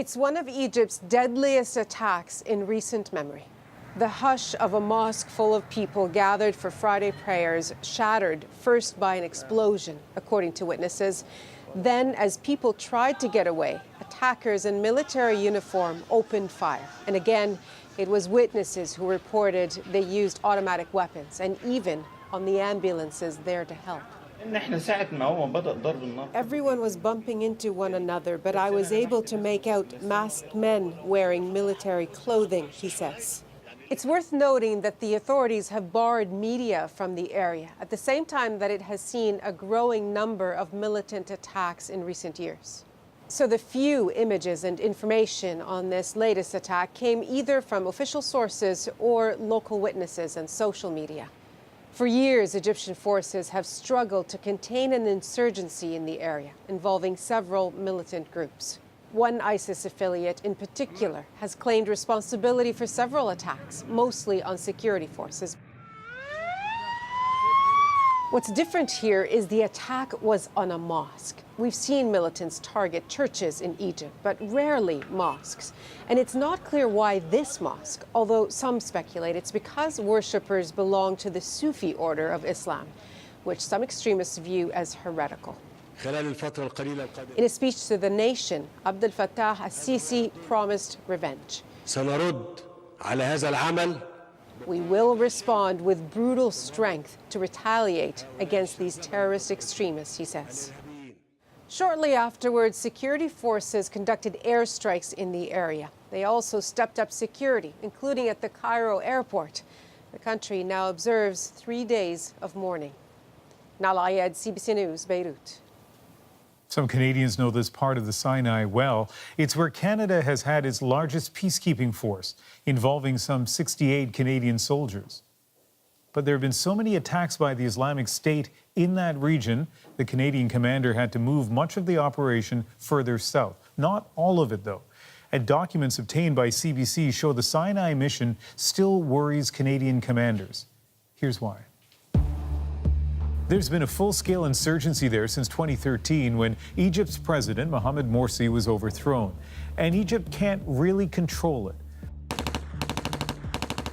It's one of Egypt's deadliest attacks in recent memory. The hush of a mosque full of people gathered for Friday prayers shattered first by an explosion, according to witnesses. Then, as people tried to get away, attackers in military uniform opened fire. And again, it was witnesses who reported they used automatic weapons and even on the ambulances there to help. Everyone was bumping into one another, but I was able to make out masked men wearing military clothing, he says. It's worth noting that the authorities have barred media from the area at the same time that it has seen a growing number of militant attacks in recent years. So the few images and information on this latest attack came either from official sources or local witnesses and social media. For years, Egyptian forces have struggled to contain an insurgency in the area, involving several militant groups. One ISIS affiliate in particular has claimed responsibility for several attacks, mostly on security forces. What's different here is the attack was on a mosque. We've seen militants target churches in Egypt, but rarely mosques. And it's not clear why this mosque, although some speculate it's because worshippers belong to the Sufi order of Islam, which some extremists view as heretical. In a speech to the nation, Abdel Fattah al-Sisi promised revenge. We will respond with brutal strength to retaliate against these terrorist extremists, he says. Shortly afterwards, security forces conducted airstrikes in the area. They also stepped up security, including at the Cairo airport. The country now observes 3 days of mourning. Nala Ayed, CBC News, Beirut. Some Canadians know this part of the Sinai well. It's where Canada has had its largest peacekeeping force, involving some 68 Canadian soldiers. But there have been so many attacks by the Islamic State in that region, the Canadian commander had to move much of the operation further south. Not all of it, though. And documents obtained by CBC show the Sinai mission still worries Canadian commanders. Here's why. There's been a full-scale insurgency there since 2013 when Egypt's president, Mohamed Morsi, was overthrown. And Egypt can't really control it.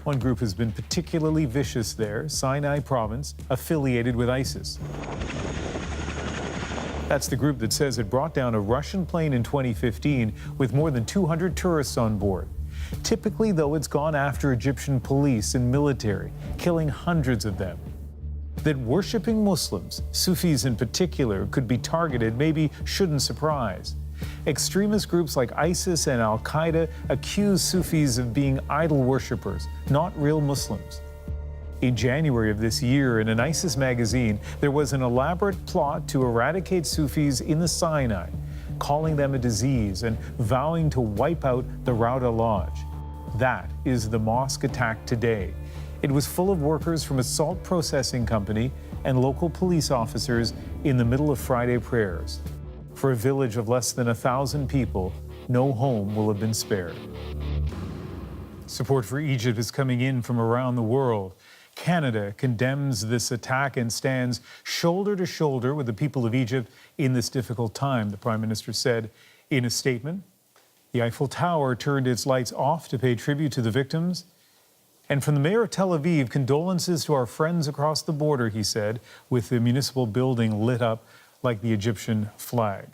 One group has been particularly vicious there, Sinai province, affiliated with ISIS. That's the group that says it brought down a Russian plane in 2015 with more than 200 tourists on board. Typically, though, it's gone after Egyptian police and military, killing hundreds of them. That worshipping Muslims, Sufis in particular, could be targeted maybe shouldn't surprise. Extremist groups like ISIS and Al-Qaeda accuse Sufis of being idol worshippers, not real Muslims. In January of this year, in an ISIS magazine, there was an elaborate plot to eradicate Sufis in the Sinai, calling them a disease and vowing to wipe out the Rauda Lodge. That is the mosque attack today. It was full of workers from a salt processing company and local police officers in the middle of Friday prayers. For a village of less than 1,000 people, no home will have been spared. Support for Egypt is coming in from around the world. Canada condemns this attack and stands shoulder to shoulder with the people of Egypt in this difficult time, the Prime Minister said in a statement. The Eiffel Tower turned its lights off to pay tribute to the victims. And from the mayor of Tel Aviv, condolences to our friends across the border, he said, with the municipal building lit up like the Egyptian flag.